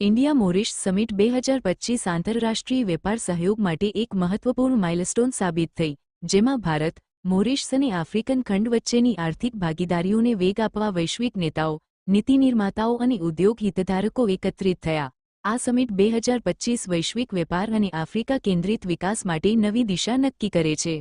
India મોરિશ summit 2025 આંતરરાષ્ટ્રીય વેપાર સહયોગ માટે એક મહત્વપૂર્ણ માઇલસ્ટોન સાબિત થઈ, જેમાં ભારત, મોરિશસ અને આફ્રિકન ખંડ વચ્ચેની આર્થિક ભાગીદારીઓને વેગ આપવા વૈશ્વિક નેતાઓ, નીતિ નિર્માતાઓ અને ઉદ્યોગ હિતધારકો એકત્રિત થયા. આ સમિટ 2025 વૈશ્વિક વેપાર અને આફ્રિકા કેન્દ્રિત વિકાસ માટે નવી દિશા નક્કી કરે છે.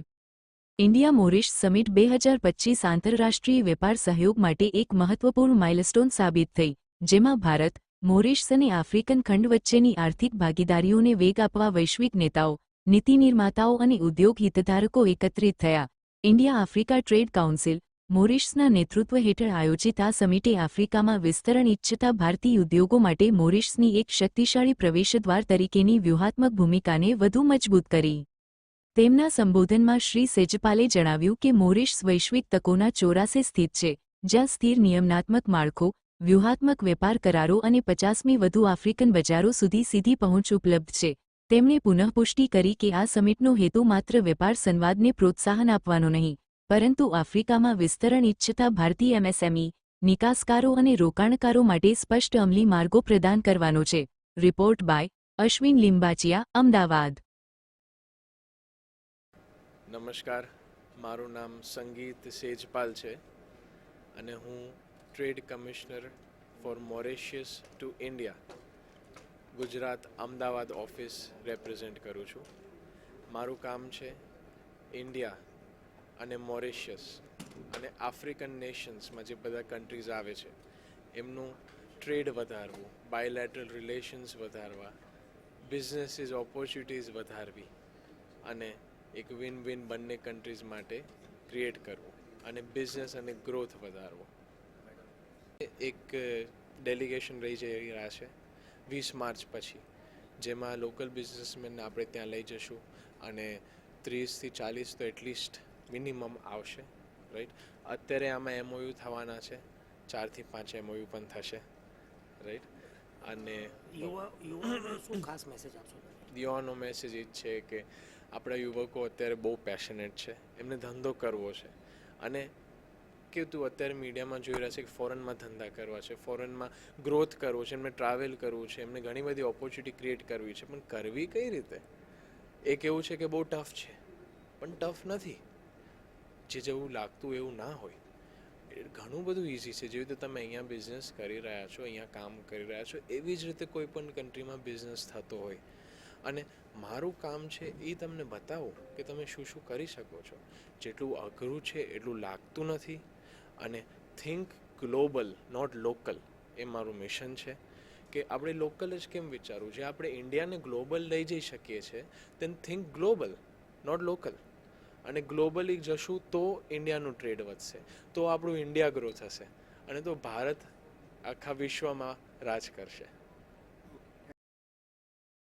ઇન્ડિયા મોરિશ સમિટ 2025 આંતરરાષ્ટ્રીય વેપાર સહયોગ માટે એક મહત્વપૂર્ણ માઇલસ્ટોન સાબિત થઈ, જેમાં ભારત, મોરિશસ અને આફ્રિકન ખંડ વચ્ચેની આર્થિક ભાગીદારીઓને વેગ આપવા વૈશ્વિક નેતાઓ, નીતિ નિર્માતાઓ અને ઉદ્યોગ હિતધારકો એકત્રિત થયા. ઇન્ડિયા આફ્રિકા ટ્રેડ કાઉન્સિલ, મોરિશસના નેતૃત્વ હેઠળ આયોજિત આ સમિટે આફ્રિકામાં વિસ્તરણ ઇચ્છતા ભારતીય ઉદ્યોગો માટે મોરિશસની એક શક્તિશાળી પ્રવેશદ્વાર તરીકેની વ્યૂહાત્મક ભૂમિકાને વધુ મજબૂત કરી. તેમના સંબોધનમાં શ્રી સેજપાલે જણાવ્યું કે મોરિશસ વૈશ્વિક તકોના ચોરાસે સ્થિત છે, જ્યાં સ્થિર નિયમનાત્મક માળખો, વ્યૂહાત્મક વેપાર કરારો અને 50મી વધુ આફ્રિકન બજારો સુધી સીધી પહોંચ ઉપલબ્ધ છે. તેમણે પુનઃપુષ્ટિ કરી કે આ સમિટનો હેતુ માત્ર વેપાર સંવાદને પ્રોત્સાહન આપવાનો નહીં, પરંતુ આફ્રિકામાં વિસ્તરણ ઇચ્છતા ભારતીય એમએસએમઈ, નિકાસકારો અને રોકાણકારો માટે સ્પષ્ટ અમલી માર્ગો પ્રદાન કરવાનો છે. Report by Ashwin Limbachiya, Ahmedabad. નમસ્કાર, મારું નામ સંગીત સેજપાલ છે અને હું trade commissioner for Mauritius to India Gujarat Ahmedabad office represent કરું છું. મારું કામ છે ઇન્ડિયા અને મોરિશિયસ અને આફ્રિકન નેશન્સમાં જે બધા કન્ટ્રીઝ આવે છે એમનું ટ્રેડ વધારવું, બાયલેટરલ રિલેશન્સ વધારવા, બિઝનેસીસ ઓપોર્ચ્યુનિટીઝ વધારવી અને એક વિન વિન બંને કન્ટ્રીઝ માટે ક્રિએટ કરવું અને બિઝનેસ અને ગ્રોથ વધારવો. એક ડેલિગેશન રહી જઈ રહ્યા છે 20 માર્ચ પછી, જેમાં લોકલ બિઝનેસમેનને આપણે ત્યાં લઈ જશું અને 30થી 40 તો એટલીસ્ટ મિનિમમ આવશે, રાઈટ. અત્યારે આમાં એમઓયુ થવાના છે, 4થી 5 એમઓયુ પણ થશે, રાઈટ. અને યુવાનો મેસેજ એ જ છે કે આપણા યુવકો અત્યારે બહુ પેશનેટ છે, એમને ધંધો કરવો છે અને કેવું અત્યારે મીડિયામાં જોઈ રહ્યા છે કે ફોરેનમાં ધંધા કરવા છે, ફોરેનમાં ગ્રોથ કરવો છે, એમને ટ્રાવેલ કરવું છે, એમને ઘણી બધી ઓપોર્ચ્યુનિટી ક્રિએટ કરવી છે, પણ કરવી કઈ રીતે? એક એવું છે કે બહુ ટફ છે, પણ ટફ નથી. જેવું લાગતું એવું ના હોય, ઘણું બધું ઇઝી છે. જેવી રીતે તમે અહીંયા બિઝનેસ કરી રહ્યા છો, અહીંયા કામ કરી રહ્યા છો, એવી જ રીતે કોઈ પણ કન્ટ્રીમાં બિઝનેસ થતો હોય. અને મારું કામ છે એ તમને બતાવું કે તમે શું શું કરી શકો છો. જેટલું અઘરું છે એટલું લાગતું નથી. અને થિંક ગ્લોબલ, નોટ લોકલ, એ મારું મિશન છે. કે આપણે લોકલ જ કેમ વિચારવું? જે આપણે ઇન્ડિયાને ગ્લોબલ લઈ જઈ શકીએ છીએ, દેન થિંક ગ્લોબલ, નોટ લોકલ. અને ગ્લોબલી જશું તો ઇન્ડિયાનું ટ્રેડ વધશે, તો આપણું ઇન્ડિયા ગ્રો થશે અને તો ભારત આખા વિશ્વમાં રાજ કરશે.